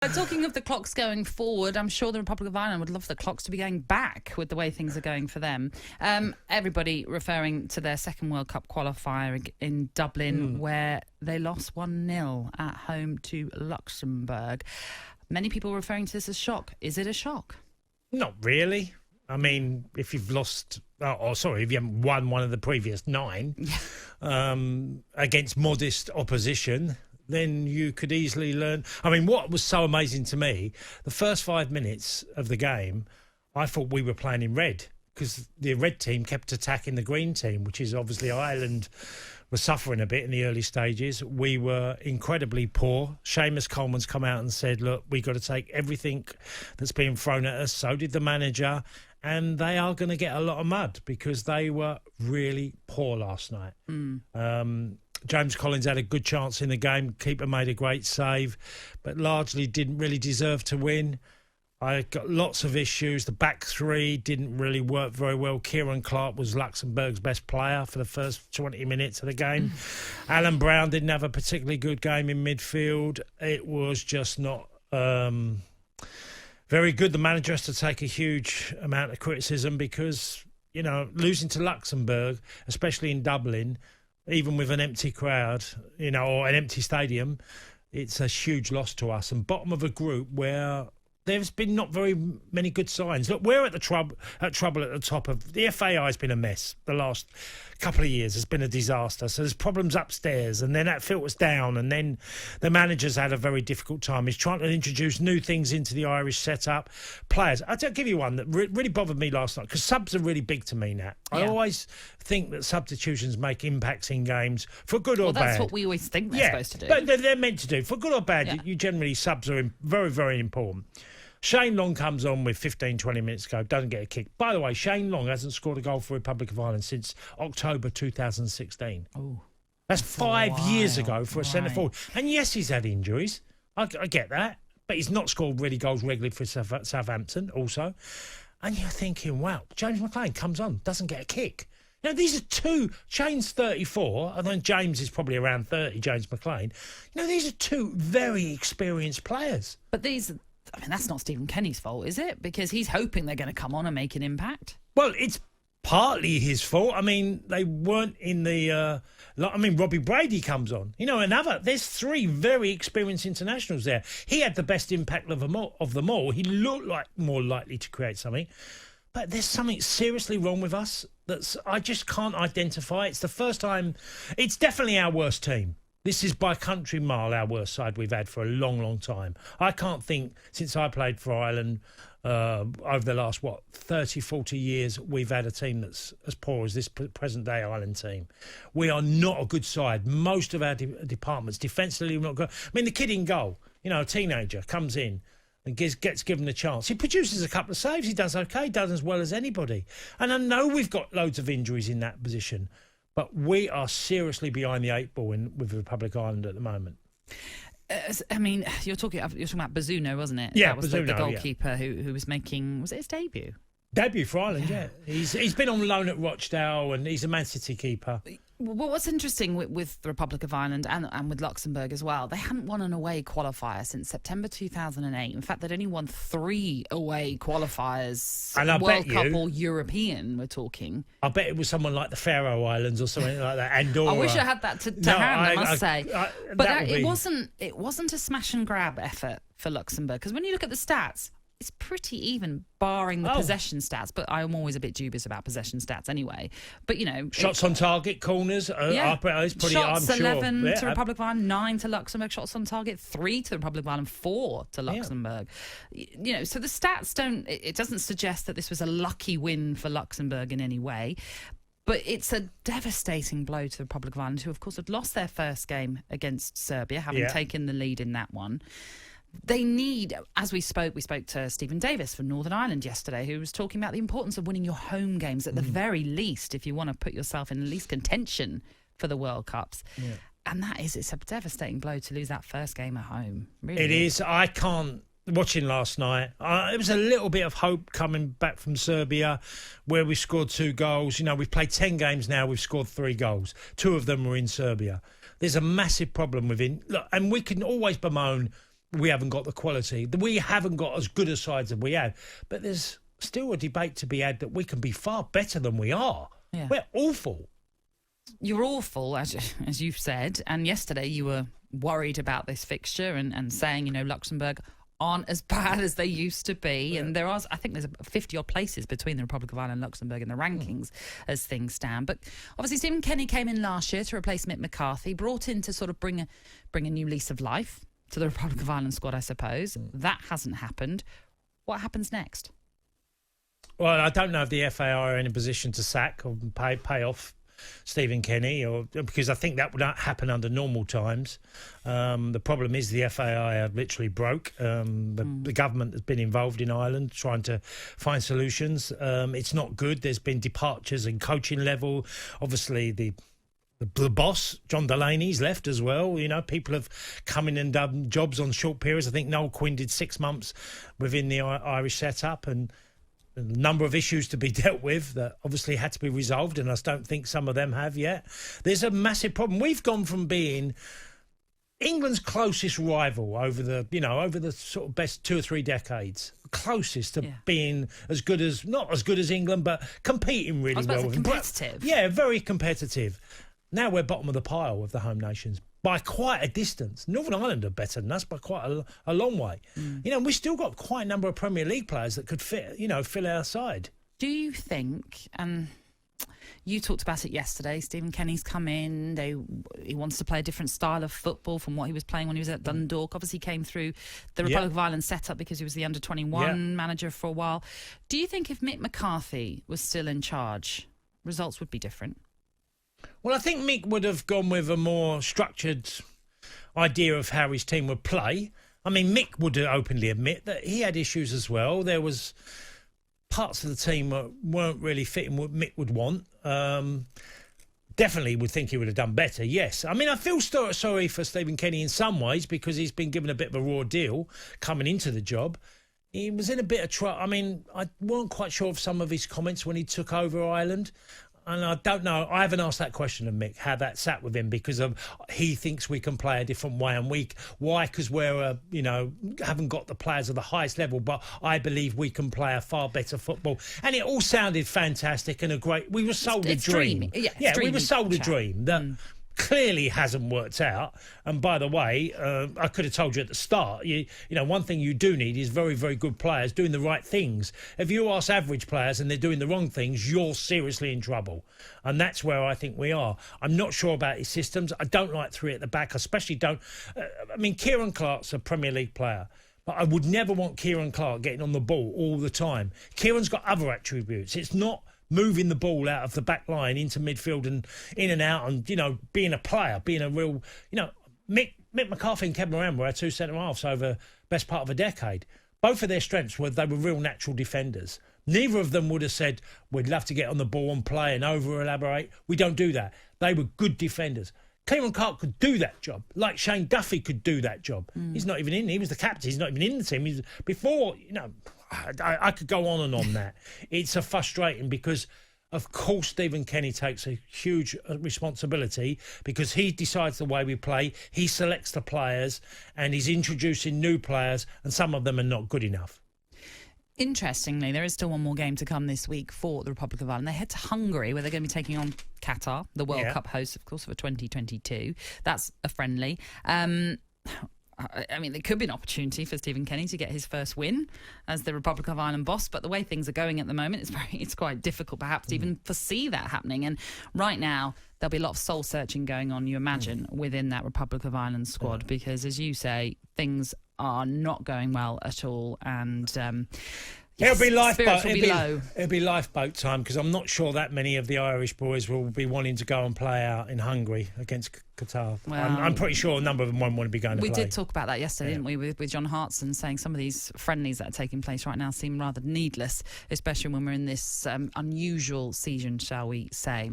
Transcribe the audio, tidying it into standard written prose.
Talking of the clocks going forward, I'm sure the Republic of Ireland would love the clocks to be going back with the way things are going for them. Everybody referring to their second World Cup qualifier in Dublin, where they lost 1-0 at home to Luxembourg. Many people referring to this as shock. Is it a shock? Not really. I mean, if you've lost, if you haven't won one of the previous 9 against modest opposition, then you could easily learn. I mean, what was so amazing to me, the first 5 minutes of the game, I thought we were playing in red because the red team kept attacking the green team, which is obviously Ireland was suffering a bit in the early stages. We were incredibly poor. Seamus Coleman's come out and said, look, we've got to take everything that's being thrown at us. So did the manager. And they are going to get a lot of mud because they were really poor last night. James Collins had a good chance in the game. Keeper made a great save, but largely didn't really deserve to win. I got lots of issues. The back three didn't really work very well. Kieran Clark was Luxembourg's best player for the first 20 minutes of the game. Alan Brown didn't have a particularly good game in midfield. It was just not very good. The manager has to take a huge amount of criticism because, you know, losing to Luxembourg, especially in Dublin, even with an empty crowd, you know, or an empty stadium, it's a huge loss to us. And bottom of a group where there's been not very many good signs. Look, we're at trouble at the top of the FAI. Has been a mess the last couple of years. It's been a disaster. So there's problems upstairs, and then that filters down, and then the manager's had a very difficult time. He's trying to introduce new things into the Irish setup. Players, I'll give you one that really bothered me last night because subs are really big to me now. I always think that substitutions make impacts in games for good or bad. Well, that's what we always think they're supposed to do. But they're meant to do. For good or bad, you generally, subs are very, very important. Shane Long comes on with 15, 20 minutes to go, doesn't get a kick. By the way, Shane Long hasn't scored a goal for Republic of Ireland since October 2016. Oh, that's 5 years ago for a centre-forward. And yes, he's had injuries. I get that. But he's not scored really goals regularly for Southampton also. And you're thinking, wow, James McLean comes on, doesn't get a kick. Now, these are two. Shane's 34, and then James is probably around 30, James McLean. You know, these are two very experienced players. But that's not Stephen Kenny's fault, is it? Because he's hoping they're going to come on and make an impact. Well, it's partly his fault. I mean, they weren't in the... Robbie Brady comes on. You know, there's 3 very experienced internationals there. He had the best impact of them all. He looked like more likely to create something. But there's something seriously wrong with us I just can't identify. It's the first time... It's definitely our worst team. This is by country mile our worst side we've had for a long, long time. I can't think, since I played for Ireland over the last, 30, 40 years, we've had a team that's as poor as this present-day Ireland team. We are not a good side. Most of our departments, defensively, we're not good. I mean, the kid in goal, you know, a teenager, comes in and gets given a chance. He produces a couple of saves. He does okay. He does as well as anybody. And I know we've got loads of injuries in that position, but we are seriously behind the 8 ball with the Republic of Ireland at the moment. I mean, you're talking about Bazzuno, wasn't it? Yeah, that was Bazzuno, the goalkeeper who was making... Was it his debut? Debut for Ireland, yeah. He's been on loan at Rochdale, and he's a Man City keeper. Well, what's interesting with the Republic of Ireland and with Luxembourg as well, they hadn't won an away qualifier since September 2008. In fact, they'd only won 3 away qualifiers, and I World bet Cup or European, we're talking. I bet it was someone like the Faroe Islands or something like that, Andorra. I wish I had that to hand, I must say. But it wasn't a smash and grab effort for Luxembourg, because when you look at the stats, it's pretty even, barring the possession stats. But I'm always a bit dubious about possession stats anyway. But, you know... Shots on target, corners. It's pretty, shots, I'm 11 to Republic of Ireland, 9 to Luxembourg. Shots on target, 3 to the Republic of Ireland, 4 to Luxembourg. Yeah. You know, so the stats don't... It doesn't suggest that this was a lucky win for Luxembourg in any way. But it's a devastating blow to the Republic of Ireland, who, of course, had lost their first game against Serbia, having taken the lead in that one. They need, as we spoke to Stephen Davis from Northern Ireland yesterday, who was talking about the importance of winning your home games at the very least, if you want to put yourself in at least contention for the World Cups. Yeah. And it's a devastating blow to lose that first game at home. Really it is. I can't. Watching last night, it was a little bit of hope coming back from Serbia, where we scored 2 goals. You know, we've played 10 games now, we've scored 3 goals. 2 of them were in Serbia. There's a massive problem and we can always bemoan we haven't got the quality. We haven't got as good a sides as we have. But there's still a debate to be had that we can be far better than we are. Yeah. We're awful. You're awful, as you've said. And yesterday you were worried about this fixture and saying, Luxembourg aren't as bad as they used to be. Yeah. And I think there's 50-odd places between the Republic of Ireland and Luxembourg in the rankings as things stand. But obviously Stephen Kenny came in last year to replace Mick McCarthy, brought in to sort of bring a new lease of life to the Republic of Ireland squad, I suppose. That hasn't happened. What happens next? Well, I don't know if the FAI are in a position to sack or pay off Stephen Kenny, because I think that would not happen under normal times. The problem is the FAI are literally broke. The government has been involved in Ireland trying to find solutions. It's not good. There's been departures in coaching level. Obviously, the boss, John Delaney's left as well. People have come in and done jobs on short periods. I think Noel Quinn did 6 months within the Irish setup, and a number of issues to be dealt with that obviously had to be resolved, and I don't think some of them have yet. There's a massive problem. We've gone from being England's closest rival over the sort of best 2 or 3 decades, closest to being not as good as England, but competing really well. Competitive. Yeah, very competitive. Now we're bottom of the pile of the home nations by quite a distance. Northern Ireland are better than us by quite a long way. We've still got quite a number of Premier League players that could fill our side. Do you think, and you talked about it yesterday, Stephen Kenny's come in, he wants to play a different style of football from what he was playing when he was at Dundalk. Obviously came through the Republic of Ireland setup because he was the under-21 manager for a while. Do you think if Mick McCarthy was still in charge, results would be different? Well, I think Mick would have gone with a more structured idea of how his team would play. I mean, Mick would openly admit that he had issues as well. There was parts of the team that weren't really fitting what Mick would want. Definitely would think he would have done better, yes. I mean, I feel sorry for Stephen Kenny in some ways because he's been given a bit of a raw deal coming into the job. He was in a bit of trouble. I mean, I weren't quite sure of some of his comments when he took over Ireland. And I don't know. I haven't asked that question of Mick, how that sat with him, because he thinks we can play a different way. And why? Because we're, haven't got the players of the highest level, but I believe we can play a far better football. And it all sounded fantastic and we were sold a dream. We were sold a dream that clearly hasn't worked out. And by the way, I could have told you at the start, one thing you do need is very, very good players doing the right things. If you ask average players and they're doing the wrong things, you're seriously in trouble. And that's where I think we are. I'm not sure about his systems. I don't like 3 at the back. I especially don't. Kieran Clark's a Premier League player. But I would never want Kieran Clark getting on the ball all the time. Kieran's got other attributes. It's not moving the ball out of the back line into midfield and in and out and, being a player, being a real, Mick McCarthy and Kevin Moran were our 2 centre-halves over the best part of a decade. Both of their strengths were they were real natural defenders. Neither of them would have said, we'd love to get on the ball and play and over-elaborate. We don't do that. They were good defenders. Kieran Clark could do that job, like Shane Duffy could do that job. He's not even in. He was the captain. He's not even in the team. I could go on and on that. It's frustrating because, of course, Stephen Kenny takes a huge responsibility because he decides the way we play. He selects the players and he's introducing new players, and some of them are not good enough. Interestingly, there is still one more game to come this week for the Republic of Ireland. They head to Hungary, where they're going to be taking on Qatar, the World Cup host, of course, for 2022. That's a friendly. There could be an opportunity for Stephen Kenny to get his first win as the Republic of Ireland boss, but the way things are going at the moment, it's quite difficult perhaps to even foresee that happening. And right now, there'll be a lot of soul searching going on, you imagine, within that Republic of Ireland squad, because as you say, things are not going well at all, and it'll be lifeboat. It'll be lifeboat time, because I'm not sure that many of the Irish boys will be wanting to go and play out in Hungary against Qatar. Well, I'm pretty sure a number of them won't want to be going to play. We did talk about that yesterday, didn't we, with John Hartson, saying some of these friendlies that are taking place right now seem rather needless, especially when we're in this unusual season, shall we say.